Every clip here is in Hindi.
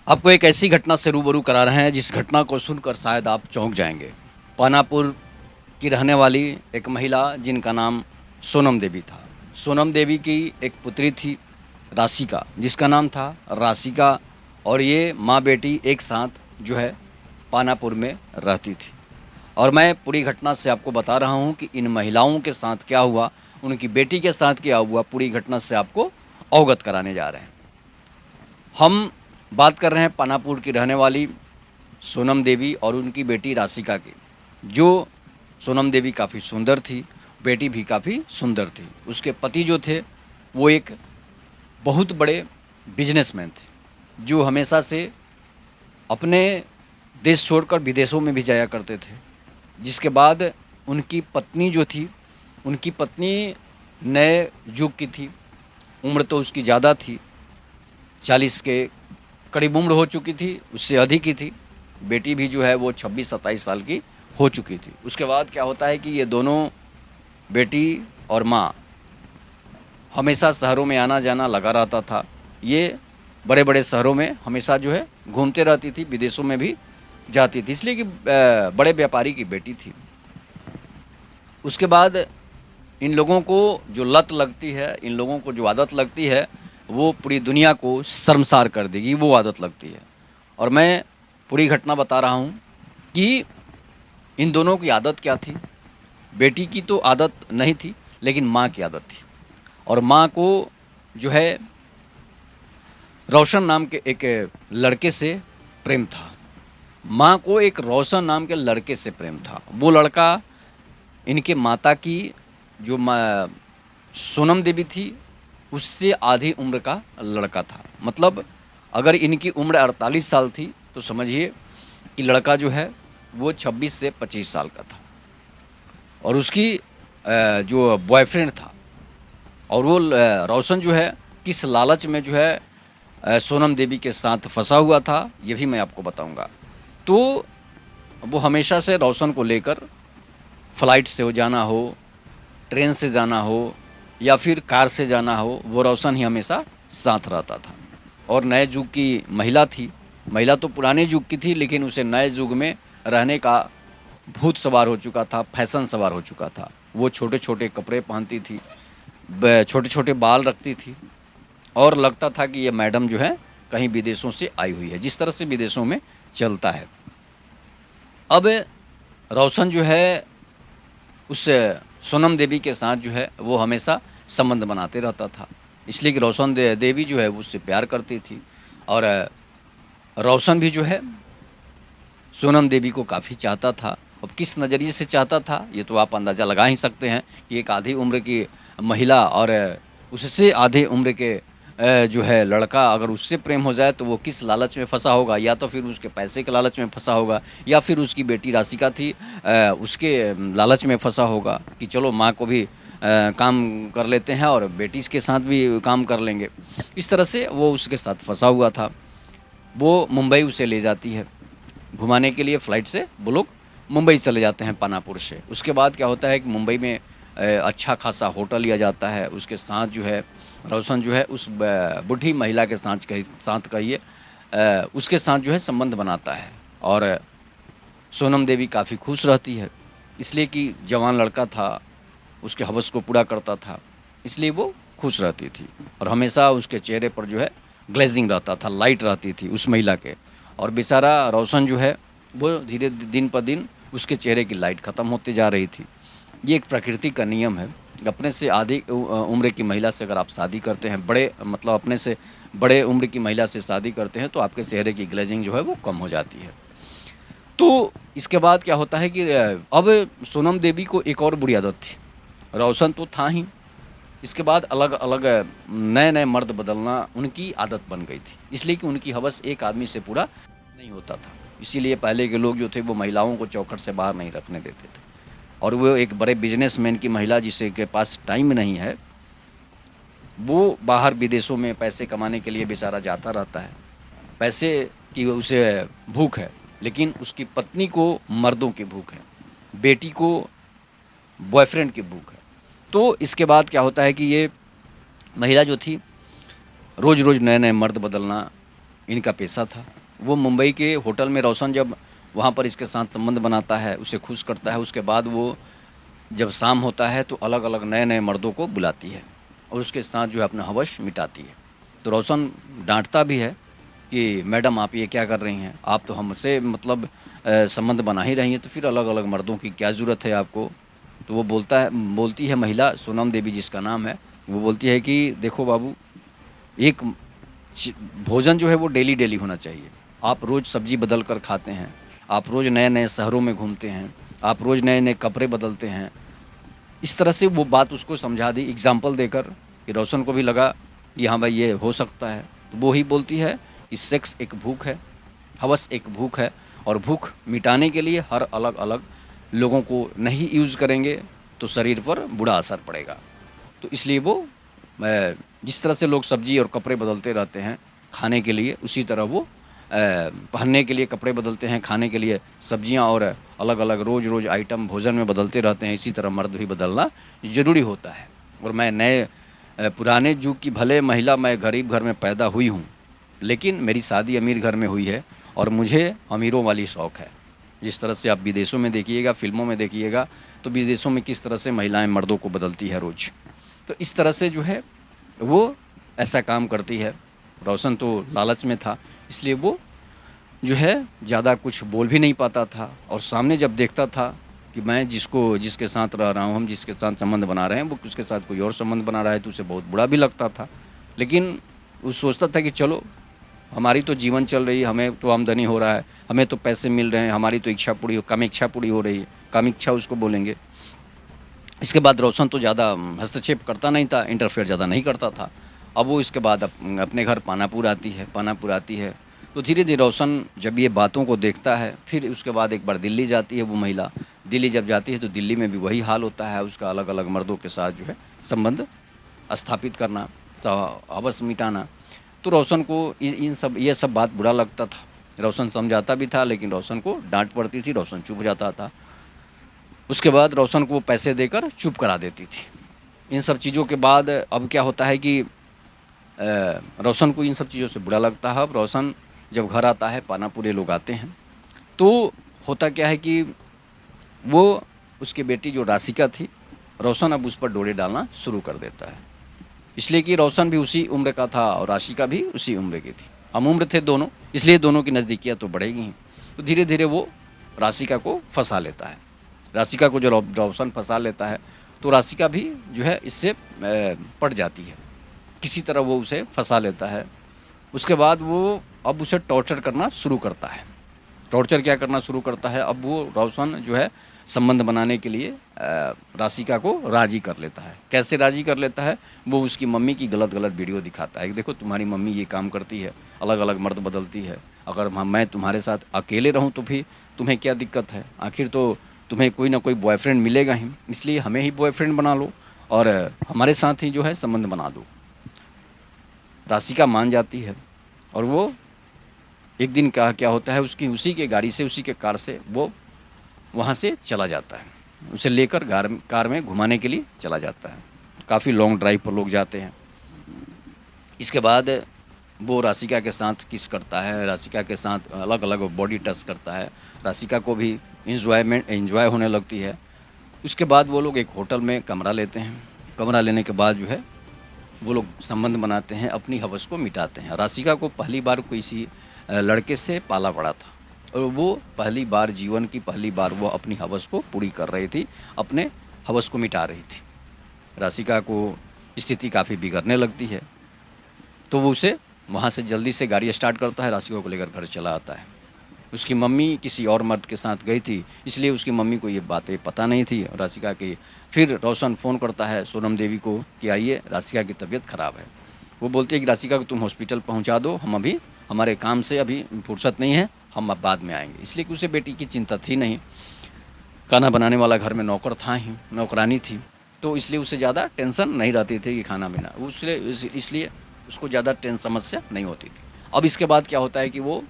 आपको एक ऐसी घटना से रूबरू करा रहे हैं जिस घटना को सुनकर शायद आप चौंक जाएँगे। पानापुर की रहने वाली एक महिला जिनका नाम सोनम देवी था। सोनम देवी की एक पुत्री थी राशिका, जिसका नाम था राशिका और ये माँ-बेटी एक साथ जो है पानापुर में रहती थी। और मैं पूरी घटना से आपको बता रहा हूँ कि इन महिलाओं के साथ क्या हुआ, उनकी बेटी के साथ क्या हुआ, पूरी घटना से आपको अवगत कराने जा रहे हैं। हम बात कर रहे हैं पानापुर की रहने वाली सोनम देवी और उनकी बेटी राशिका की। जो सोनम देवी काफ़ी सुंदर थी, बेटी भी काफ़ी सुंदर थी। उसके पति जो थे, वो एक बहुत बड़े बिजनेसमैन थे, जो हमेशा से अपने देश छोड़कर विदेशों में भी जाया करते थे। जिसके बाद उनकी पत्नी जो थी, उनकी पत्नी नए युग की थी, उम्र तो उसकी ज़्यादा थी, 40 के करीब उम्र हो चुकी थी, उससे अधिक ही थी। बेटी भी जो है वो 26-27 साल की हो चुकी थी। उसके बाद क्या होता है कि ये दोनों बेटी और माँ हमेशा शहरों में आना-जाना लगा रहता था। ये बड़े-बड़े शहरों में हमेशा जो है घूमते रहती थी, विदेशों में भी जाती थी इसलिए कि बड़े व्यापारी की बेटी थी। उसके बाद इन लोगों को जो लत लगती है, इन लोगों को जो आदत लगती है, वो पूरी दुनिया को शर्मसार कर देगी, वो आदत लगती है। और मैं पूरी घटना बता रहा हूँ कि इन दोनों की आदत क्या थी। बेटी की तो आदत नहीं थी, लेकिन माँ की आदत थी। और माँ को जो है रोशन नाम के एक लड़के से प्रेम था। माँ को एक रोशन नाम के लड़के से प्रेम था। वो लड़का इनके माता की जो सोनम देवी थी, उससे आधी उम्र का लड़का था। मतलब अगर इनकी उम्र 48 साल थी, तो समझिए कि लड़का जो है वो 26 से 25 साल का था। और उसकी जो बॉयफ्रेंड था और वो रोशन जो है किस लालच में जो है सोनम देवी के साथ फँसा हुआ था, ये भी मैं आपको बताऊँगा। तो वो हमेशा से रोशन को लेकर फ्लाइट से हो जाना हो, ट्रेन से जाना हो या फिर कार से जाना हो, वो रोशन ही हमेशा साथ रहता था। और नए युग की महिला थी, महिला तो पुराने युग की थी, लेकिन उसे नए युग में रहने का भूत सवार हो चुका था, फैशन सवार हो चुका था। वो छोटे-छोटे कपड़े पहनती थी, ब छोटे-छोटे बाल रखती थी और लगता था कि ये मैडम जो है कहीं विदेशों से आई हुई है, जिस तरह से विदेशों में चलता है। अब रोशन जो है उस सोनम देवी के साथ जो है वो हमेशा संबंध बनाते रहता था। इसलिए कि रोशन देवी जो है वो उससे प्यार करती थी और रोशन भी जो है सोनम देवी को काफ़ी चाहता था। अब किस नज़रिए से चाहता था, ये तो आप अंदाज़ा लगा ही सकते हैं कि एक आधी उम्र की महिला और उससे आधे उम्र के जो है लड़का, अगर उससे प्रेम हो जाए तो वो किस लालच में फँसा होगा, या तो फिर उसके पैसे के लालच में फँसा होगा या फिर उसकी बेटी राशिका थी उसके लालच में फँसा होगा कि चलो माँ को भी काम कर लेते हैं और बेटी के साथ भी काम कर लेंगे। इस तरह से वो उसके साथ फँसा हुआ था। वो मुंबई उसे ले जाती है घुमाने के लिए, फ़्लाइट से वो लोग मुंबई चले जाते हैं पानापुर से। उसके बाद क्या होता है कि मुंबई में अच्छा खासा होटल लिया जाता है। उसके साथ जो है रोशन जो है उस बूढ़ी महिला के साथ कहिए उसके साथ जो है संबंध बनाता है और सोनम देवी काफ़ी खुश रहती है, इसलिए कि जवान लड़का था, उसके हवस को पूरा करता था, इसलिए वो खुश रहती थी और हमेशा उसके चेहरे पर जो है ग्लेज़िंग रहता था, लाइट रहती थी उस महिला के। और बेचारा रोशन जो है वो धीरे दिन पर दिन उसके चेहरे की लाइट ख़त्म होती जा रही थी। ये एक प्रकृति का नियम है। अपने से आधी उम्र की महिला से अगर आप शादी करते हैं, बड़े मतलब अपने से बड़े उम्र की महिला से शादी करते हैं, तो आपके चेहरे की ग्लेज़िंग जो है वो कम हो जाती है। तो इसके बाद क्या होता है कि अब सोनम देवी को एक और बुरी आदत थी। रोशन तो था ही, इसके बाद अलग-अलग नए-नए मर्द बदलना उनकी आदत बन गई थी। इसलिए कि उनकी हवस एक आदमी से पूरा नहीं होता था। इसीलिए पहले के लोग जो थे वो महिलाओं को चौखट से बाहर नहीं रखने देते थे। और वो एक बड़े बिज़नेसमैन की महिला जिसे के पास टाइम नहीं है, वो बाहर विदेशों में पैसे कमाने के लिए बेचारा जाता रहता है। पैसे की उसे भूख है, लेकिन उसकी पत्नी को मर्दों की भूख है, बेटी को बॉयफ्रेंड की भूख है। तो इसके बाद क्या होता है कि ये महिला जो थी, रोज़-रोज़ नए-नए मर्द बदलना इनका पेशा था। वो मुंबई के होटल में रोशन जब वहाँ पर इसके साथ संबंध बनाता है, उसे खुश करता है, उसके बाद वो जब शाम होता है तो अलग-अलग नए-नए मर्दों को बुलाती है और उसके साथ जो है अपना हवस मिटाती है। तो रोशन डाँटता भी है कि मैडम आप ये क्या कर रही हैं? आप तो हमसे मतलब संबंध बना ही रही हैं, तो फिर अलग-अलग मर्दों की क्या ज़रूरत है आपको? तो वो बोलती है महिला सोनम देवी जिसका नाम है, वो बोलती है कि देखो बाबू, एक च भोजन जो है वो डेली-डेली होना चाहिए। आप रोज़ सब्ज़ी बदल कर खाते हैं, आप रोज़ नए-नए शहरों में घूमते हैं, आप रोज़ नए-नए कपड़े बदलते हैं। इस तरह से वो बात उसको समझा दी एग्ज़ाम्पल देकर कि रोशन को भी लगा कि हाँ भाई ये हो सकता है। तो वो ही बोलती है कि सेक्स एक भूख है, हवस एक भूख है और भूख मिटाने के लिए हर अलग-अलग लोगों को नहीं यूज़ करेंगे तो शरीर पर बुरा असर पड़ेगा। तो इसलिए वो जिस तरह से लोग सब्ज़ी और कपड़े बदलते रहते हैं खाने के लिए, उसी तरह वो पहनने के लिए कपड़े बदलते हैं, खाने के लिए सब्ज़ियाँ और अलग-अलग रोज़-रोज़ आइटम भोजन में बदलते रहते हैं, इसी तरह मर्द भी बदलना ज़रूरी होता है। और मैं पुराने युग की भले महिला, मैं गरीब घर में पैदा हुई हूँ, लेकिन मेरी शादी अमीर घर में हुई है और मुझे अमीरों वाली शौक है। जिस तरह से आप विदेशों में देखिएगा, फ़िल्मों में देखिएगा, तो विदेशों में किस तरह से महिलाएँ मर्दों को बदलती है रोज़। तो इस तरह से जो है वो ऐसा काम करती है। रोशन तो लालच में था, इसलिए वो जो है ज़्यादा कुछ बोल भी नहीं पाता था और सामने जब देखता था कि मैं जिसके साथ रह रहा हूँ, हम जिसके साथ संबंध बना रहे हैं, वो उसके साथ कोई और संबंध बना रहा है, तो उसे बहुत बुरा भी लगता था। लेकिन वो सोचता था कि चलो, हमारी तो जीवन चल रही है, हमें तो आमदनी हो रहा है, हमें तो पैसे मिल रहे हैं, हमारी तो कामेच्छा पूरी हो रही है, कामेच्छा उसको बोलेंगे। इसके बाद रोशन तो ज़्यादा हस्तक्षेप करता नहीं था, इंटरफेयर ज़्यादा नहीं करता था। अब वो इसके बाद अपने घर पानापुर आती है। तो धीरे-धीरे रोशन जब ये बातों को देखता है, फिर उसके बाद एक बार दिल्ली जाती है वो महिला। दिल्ली जब जाती है तो दिल्ली में भी वही हाल होता है, उसका अलग-अलग मर्दों के साथ जो है संबंध स्थापित करना, हवस मिटाना। तो रोशन को ये सब बात बुरा लगता था। रोशन समझाता भी था, लेकिन रोशन को डाँट पड़ती थी, रोशन चुप हो जाता था। उसके बाद रोशन को पैसे देकर चुप करा देती थी। इन सब चीज़ों के बाद अब क्या होता है कि रोशन को इन सब चीज़ों से बुरा लगता है। अब रोशन जब घर आता है, पानापुर ये लोग आते हैं, तो होता क्या है कि वो उसकी बेटी जो राशिका थी, रोशन अब उस पर डोरे डालना शुरू कर देता है। इसलिए कि रोशन भी उसी उम्र का था और राशिका भी उसी उम्र की थी। हम उम्र थे दोनों, इसलिए दोनों की नज़दीकियाँ तो बढ़ेगी ही। तो धीरे-धीरे वो राशिका को फँसा लेता है। राशिका को जो रोशन फँसा लेता है, तो राशिका भी जो है इससे पट जाती है। किसी तरह वो उसे फँसा लेता है। उसके बाद वो अब उसे टॉर्चर करना शुरू करता है। टॉर्चर क्या करना शुरू करता है, अब वो रोशन जो है संबंध बनाने के लिए राशिका को राज़ी कर लेता है। कैसे राज़ी कर लेता है? वो उसकी मम्मी की गलत-गलत वीडियो दिखाता है कि देखो तुम्हारी मम्मी ये काम करती है, अलग-अलग मर्द बदलती है। अगर मैं तुम्हारे साथ अकेले रहूँ तो भी तुम्हें क्या दिक्कत है? आखिर तो तुम्हें कोई ना कोई बॉयफ्रेंड मिलेगा ही, इसलिए हमें ही बॉयफ्रेंड बना लो और हमारे साथ ही जो है संबंध बना दो। राशिका मान जाती है और वो एक दिन क्या होता है, उसकी उसी के गाड़ी से, उसी के कार से वो वहाँ से चला जाता है। उसे लेकर कार में घुमाने के लिए चला जाता है। काफ़ी लॉन्ग ड्राइव पर लोग जाते हैं। इसके बाद वो राशिका के साथ किस करता है, राशिका के साथ अलग-अलग बॉडी टच करता है। राशिका को भी एन्जॉय होने लगती है। उसके बाद वो लोग एक होटल में कमरा लेते हैं। कमरा लेने के बाद जो है वो लोग संबंध बनाते हैं, अपनी हवस को मिटाते हैं। राशिका को पहली बार किसी लड़के से पाला पड़ा था और वो जीवन की पहली बार वो अपनी हवस को पूरी कर रही थी, अपने हवस को मिटा रही थी। राशिका को स्थिति काफ़ी बिगड़ने लगती है, तो वो उसे वहाँ से जल्दी से गाड़ी स्टार्ट करता है, राशिका को लेकर घर चला आता है। उसकी मम्मी किसी और मर्द के साथ गई थी, इसलिए उसकी मम्मी को ये बातें पता नहीं थी राशिका की। फिर रोशन फ़ोन करता है सोनम देवी को कि आइए, राशिका की तबीयत ख़राब है। वो बोलती है कि राशिका को तुम हॉस्पिटल पहुंचा दो, हम अभी हमारे काम से अभी फुर्सत नहीं है, हम अब बाद में आएंगे। इसलिए कि उसे बेटी की चिंता थी नहीं, खाना बनाने वाला घर में नौकर था ही, नौकरानी थी, तो इसलिए उसे ज़्यादा टेंशन नहीं रहती थी कि खाना पीना, इसलिए उसको ज़्यादा समस्या नहीं होती थी। अब इसके बाद क्या होता है कि वो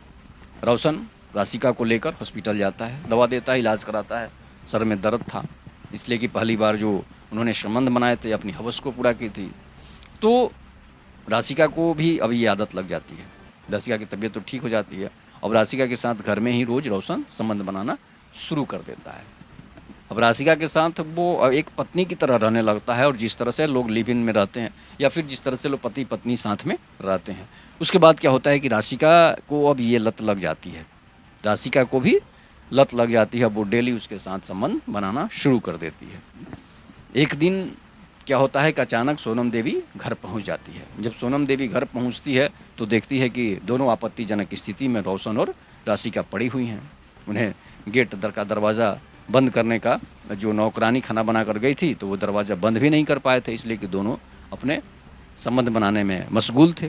रोशन राशिका को लेकर हॉस्पिटल जाता है, दवा देता है, इलाज कराता है। सर में दर्द था, इसलिए कि पहली बार जो उन्होंने संबंध बनाए थे, अपनी हवस को पूरा की थी। तो राशिका को भी अब ये आदत लग जाती है राशिका की तबीयत तो ठीक हो जाती है। अब राशिका के साथ घर में ही रोज़ रोशन संबंध बनाना शुरू कर देता है। अब राशिका के साथ वो एक पत्नी की तरह रहने लगता है, और जिस तरह से लोग लिव इन में रहते हैं या फिर जिस तरह से लोग पति पत्नी साथ में रहते हैं। उसके बाद क्या होता है कि राशिका को अब ये लत लग जाती है, राशिका को भी लत लग जाती है। वो डेली उसके साथ संबंध बनाना शुरू कर देती है। एक दिन क्या होता है कि अचानक सोनम देवी घर पहुंच जाती है। जब सोनम देवी घर पहुंचती है तो देखती है कि दोनों आपत्तिजनक स्थिति में रोशन और राशिका पड़ी हुई हैं। उन्हें गेट का दरवाज़ा बंद करने का, जो नौकरानी खाना बना कर गई थी, तो वो दरवाज़ा बंद भी नहीं कर पाए थे, इसलिए कि दोनों अपने संबंध बनाने में मशगूल थे।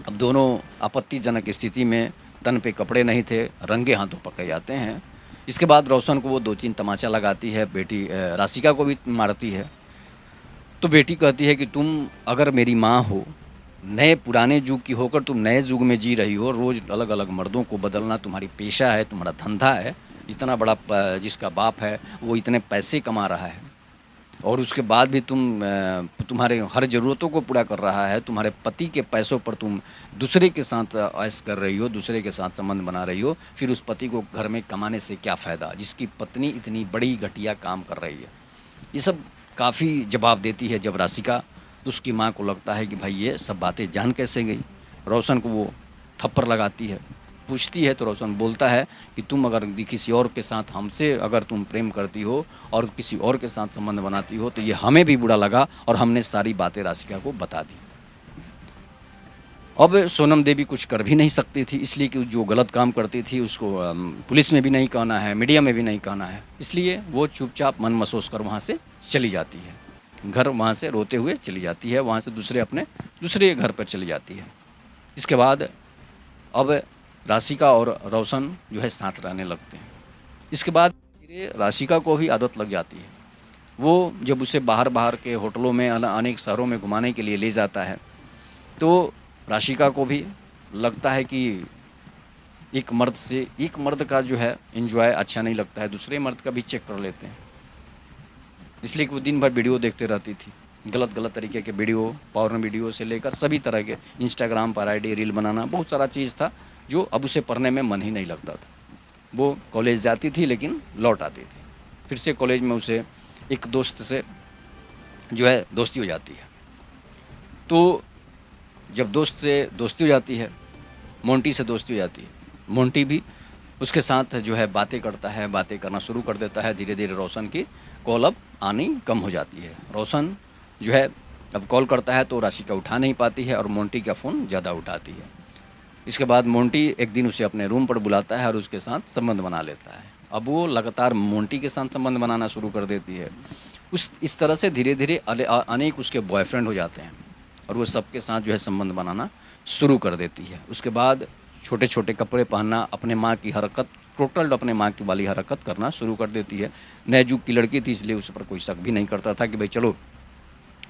अब दोनों आपत्तिजनक स्थिति में, तन पे कपड़े नहीं थे, रंगे हाथों पकड़े जाते हैं। इसके बाद रोशन को वो 2-3 तमाचा लगाती है, बेटी राशिका को भी मारती है। तो बेटी कहती है कि तुम अगर मेरी माँ हो, नए पुराने युग की होकर तुम नए युग में जी रही हो, रोज़ अलग-अलग मर्दों को बदलना तुम्हारी पेशा है, तुम्हारा धंधा है, इतना बड़ा जिसका बाप है वो इतने पैसे कमा रहा है, और उसके बाद भी तुम्हारे हर ज़रूरतों को पूरा कर रहा है, तुम्हारे पति के पैसों पर तुम दूसरे के साथ ऐश कर रही हो, दूसरे के साथ संबंध बना रही हो, फिर उस पति को घर में कमाने से क्या फ़ायदा, जिसकी पत्नी इतनी बड़ी घटिया काम कर रही है। ये सब काफ़ी जवाब देती है जब राशिका, तो उसकी माँ को लगता है कि भाई ये सब बातें जान कैसे गई। रोशन को वो थप्पड़ लगाती है, पूछती है तो रोशन बोलता है कि तुम अगर किसी और के साथ हमसे अगर तुम प्रेम करती हो और किसी और के साथ संबंध बनाती हो तो ये हमें भी बुरा लगा, और हमने सारी बातें राशिका को बता दी। अब सोनम देवी कुछ कर भी नहीं सकती थी, इसलिए कि जो गलत काम करती थी उसको पुलिस में भी नहीं कहना है, मीडिया में भी नहीं कहना है, इसलिए वो चुपचाप मन महसूस कर वहाँ से चली जाती है। घर वहाँ से रोते हुए चली जाती है, वहाँ से दूसरे घर पर चली जाती है। इसके बाद अब राशिका और रोशन जो है साथ रहने लगते हैं। इसके बाद धीरे राशिका को भी आदत लग जाती है। वो जब उसे बाहर के होटलों में अनेक शहरों में घुमाने के लिए ले जाता है, तो राशिका को भी लगता है कि एक मर्द का जो है एंजॉय अच्छा नहीं लगता है, दूसरे मर्द का भी चेक कर लेते हैं। इसलिए कि वो दिन भर वीडियो देखते रहती थी, गलत तरीके के वीडियो, पॉर्न वीडियो से लेकर सभी तरह के, इंस्टाग्राम पर आईडी रील बनाना, बहुत सारा चीज़ था जो अब उसे पढ़ने में मन ही नहीं लगता था। वो कॉलेज जाती थी लेकिन लौट आती थी। फिर से कॉलेज में उसे एक दोस्त से जो है दोस्ती हो जाती है। तो जब दोस्त से दोस्ती हो जाती है, मोंटी से दोस्ती हो जाती है, मोंटी भी उसके साथ जो है बातें करता है, बातें करना शुरू कर देता है। धीरे धीरे रोशन की कॉल अब आनी कम हो जाती है। रोशन जो है अब कॉल करता है तो राशिका उठा नहीं पाती है और मोंटी का फ़ोन ज़्यादा उठाती है। इसके बाद मोंटी एक दिन उसे अपने रूम पर बुलाता है और उसके साथ संबंध बना लेता है। अब वो लगातार मोंटी के साथ संबंध बनाना शुरू कर देती है। इस तरह से धीरे धीरे अनेक उसके बॉयफ्रेंड हो जाते हैं और वो सबके साथ जो है संबंध बनाना शुरू कर देती है। उसके बाद छोटे छोटे कपड़े पहनना, अपने माँ की हरकत, टोटल अपने माँ की वाली हरकत करना शुरू कर देती है। नए युग की लड़की थी इसलिए उस पर कोई शक भी नहीं करता था कि भाई चलो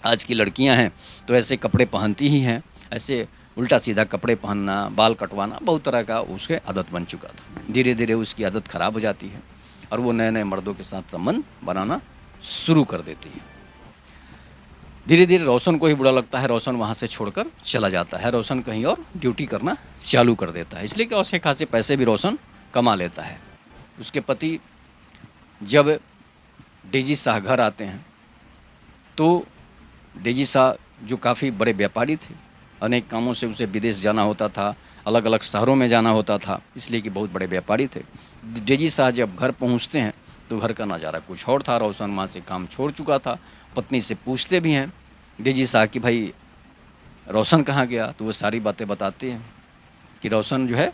आज की लड़कियां हैं तो ऐसे कपड़े पहनती ही हैं। ऐसे उल्टा सीधा कपड़े पहनना, बाल कटवाना, बहुत तरह का उसके आदत बन चुका था। धीरे धीरे उसकी आदत ख़राब हो जाती है और वो नए नए मर्दों के साथ संबंध बनाना शुरू कर देती है। धीरे धीरे रोशन को ही बुरा लगता है, रोशन वहाँ से छोड़कर चला जाता है। रोशन कहीं और ड्यूटी करना चालू कर देता है, इसलिए कि अच्छे खासे पैसे भी रोशन कमा लेता है। उसके पति जब डेजी शाह घर आते हैं तो डेजी शाह जो काफ़ी बड़े व्यापारी थे, अनेक कामों से उसे विदेश जाना होता था, अलग अलग शहरों में जाना होता था, इसलिए कि बहुत बड़े व्यापारी थे। डेजी शाह जब घर पहुंचते हैं तो घर का नज़ारा कुछ और था। रोशन वहाँ से काम छोड़ चुका था। पत्नी से पूछते भी हैं डेजी शाह कि भाई रोशन कहाँ गया, तो वो सारी बातें बताते हैं कि रोशन जो है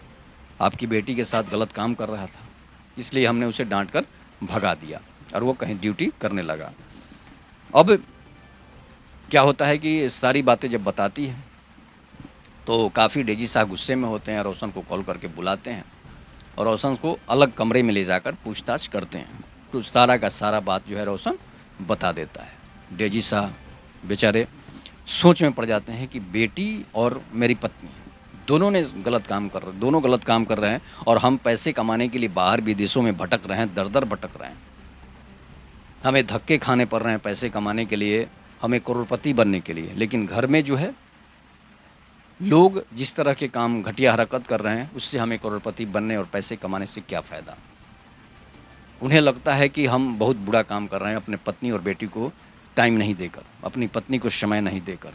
आपकी बेटी के साथ गलत काम कर रहा था, इसलिए हमने उसे डांट कर भगा दिया और वो कहीं ड्यूटी करने लगा। अब क्या होता है कि सारी बातें जब बताती है तो काफ़ी डेजी शाह गुस्से में होते हैं, रोशन को कॉल करके बुलाते हैं और रोशन को अलग कमरे में ले जाकर पूछताछ करते हैं। तो सारा का सारा बात जो है रोशन बता देता है। डेजी शाह बेचारे सोच में पड़ जाते हैं कि बेटी और मेरी पत्नी दोनों गलत काम कर रहे हैं और हम पैसे कमाने के लिए बाहर विदेशों में भटक रहे हैं, दर दर भटक रहे हैं। हमें धक्के खाने पड़ रहे हैं पैसे कमाने के लिए, हमें करोड़पति बनने के लिए, लेकिन घर में जो है लोग जिस तरह के काम घटिया हरकत कर रहे हैं, उससे हमें करोड़पति बनने और पैसे कमाने से क्या फ़ायदा। उन्हें लगता है कि हम बहुत बुरा काम कर रहे हैं अपने पत्नी और बेटी को टाइम नहीं देकर, अपनी पत्नी को समय नहीं देकर।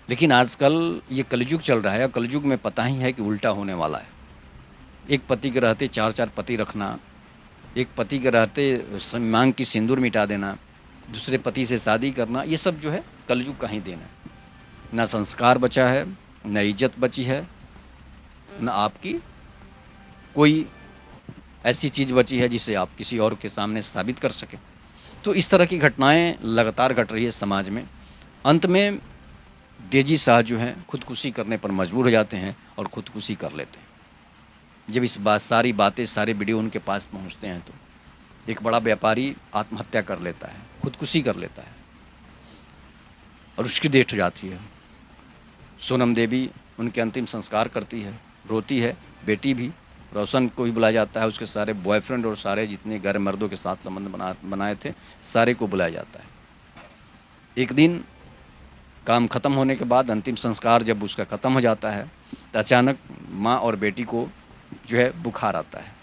लेकिन आजकल ये कलयुग चल रहा है और कलयुग में पता ही है कि उल्टा होने वाला है। एक पति के रहते 4-4 पति रखना, एक पति के रहते मांग की सिंदूर मिटा देना, दूसरे पति से शादी करना, ये सब जो है कलयुग का ही देन है। ना संस्कार बचा है, ना इज्जत बची है, ना आपकी कोई ऐसी चीज़ बची है जिसे आप किसी और के सामने साबित कर सकें। तो इस तरह की घटनाएँ लगातार घट रही है समाज में। अंत में डेजी शाह जो हैं खुदकुशी करने पर मजबूर हो जाते हैं और खुदकुशी कर लेते हैं। जब इस बात सारी बातें, सारे वीडियो उनके पास पहुँचते हैं तो एक बड़ा व्यापारी आत्महत्या कर लेता है, खुदकुशी कर लेता है और उसकी डेथ हो जाती है। सोनम देवी उनके अंतिम संस्कार करती है, रोती है, बेटी भी। रोशन को भी बुलाया जाता है, उसके सारे बॉयफ्रेंड और सारे जितने गैर मर्दों के साथ संबंध बनाए थे, सारे को बुलाया जाता है। एक दिन काम ख़त्म होने के बाद अंतिम संस्कार जब उसका ख़त्म हो जाता है, तो अचानक माँ और बेटी को जो है बुखार आता है।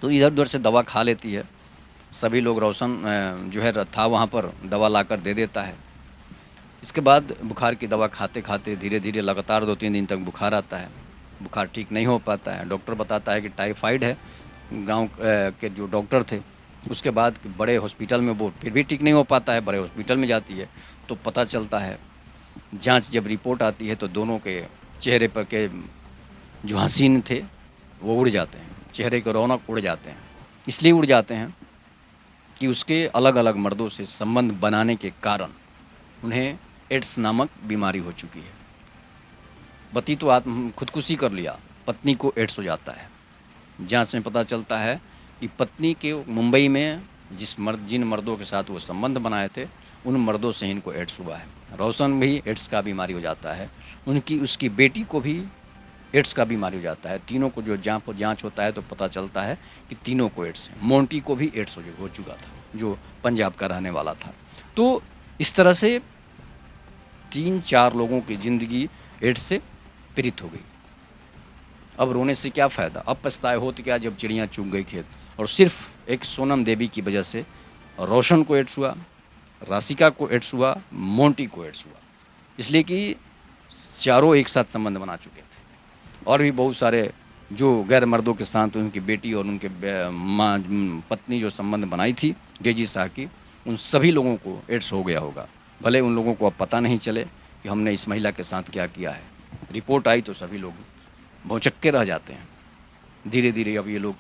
तो इधर-उधर से दवा खा लेती है। सभी लोग रोशन जो है था वहाँ पर, दवा लाकर दे देता है। इसके बाद बुखार की दवा खाते-खाते धीरे-धीरे लगातार 2-3 दिन तक बुखार आता है। बुखार ठीक नहीं हो पाता है। डॉक्टर बताता है कि टाइफाइड है। गाँव के जो डॉक्टर थे, उसके बाद बड़े हॉस्पिटल में वो फिर भी ठीक नहीं हो पाता है। बड़े हॉस्पिटल में जाती है तो पता चलता है, जाँच जब रिपोर्ट आती है तो दोनों के चेहरे पर के जो हसीन थे वो उड़ जाते हैं, चेहरे के रौनक उड़ जाते हैं। इसलिए उड़ जाते हैं कि उसके अलग-अलग मर्दों से संबंध बनाने के कारण उन्हें एड्स नामक बीमारी हो चुकी है। पति तो खुदकुशी कर लिया, पत्नी को एड्स हो जाता है। जाँच में पता चलता है कि पत्नी के मुंबई में जिन मर्दों के साथ वो संबंध बनाए थे, उन मर्दों से इनको एड्स हुआ है। रोशन भी एड्स का बीमारी हो जाता है। उसकी बेटी को भी एड्स का बीमारी हो जाता है। तीनों को जो जाँच होता है तो पता चलता है कि तीनों को एड्स है। मोंटी को भी एड्स हो चुका था, जो पंजाब का रहने वाला था। तो इस तरह से 3-4 लोगों की ज़िंदगी एड्स से पीड़ित हो गई। अब रोने से क्या फ़ायदा? अब पछताए होत क्या जब चिड़िया चुग गई खेत। और सिर्फ़ एक सोनम देवी की वजह से रोशन को एड्स हुआ, राशिका को एड्स हुआ, मोंटी को एड्स हुआ। इसलिए कि चारों एक साथ संबंध बना चुके थे। और भी बहुत सारे जो गैर मर्दों के साथ उनकी बेटी और उनके पत्नी जो संबंध बनाई थी डेजी शाह की, उन सभी लोगों को एड्स हो गया होगा। भले उन लोगों को अब पता नहीं चले कि हमने इस महिला के साथ क्या किया है। रिपोर्ट आई तो सभी लोग भौचक्के रह जाते हैं। धीरे-धीरे अब ये लोग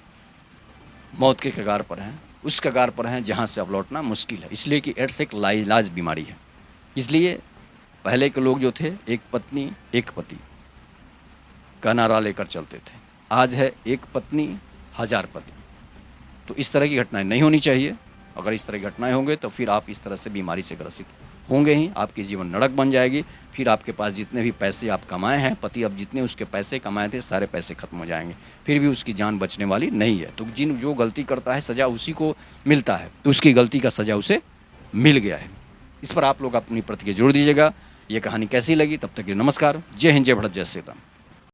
मौत के कगार पर हैं, उस कगार पर हैं जहाँ से अब लौटना मुश्किल है। इसलिए कि एड्स एक लाइलाज बीमारी है। इसलिए पहले के लोग जो थे, एक पत्नी एक पति का नारा लेकर चलते थे। आज है एक पत्नी हज़ार पति। तो इस तरह की घटनाएँ नहीं होनी चाहिए। अगर इस तरह की घटनाएँ होंगे तो फिर आप इस तरह से बीमारी से ग्रसित होंगे ही। आपकी जीवन नरक बन जाएगी। फिर आपके पास जितने भी पैसे आप कमाए हैं, पति अब जितने उसके पैसे कमाए थे, सारे पैसे खत्म हो जाएँगे। फिर भी उसकी जान बचने वाली नहीं है। तो जो गलती करता है सज़ा उसी को मिलता है। तो उसकी गलती का सज़ा उसे मिल गया है। इस पर आप लोग अपनी प्रतिक्रिया ज़रूर दीजिएगा। ये कहानी कैसी लगी? तब तक के लिए नमस्कार। जय हिंद, जय भारत, जय श्री राम।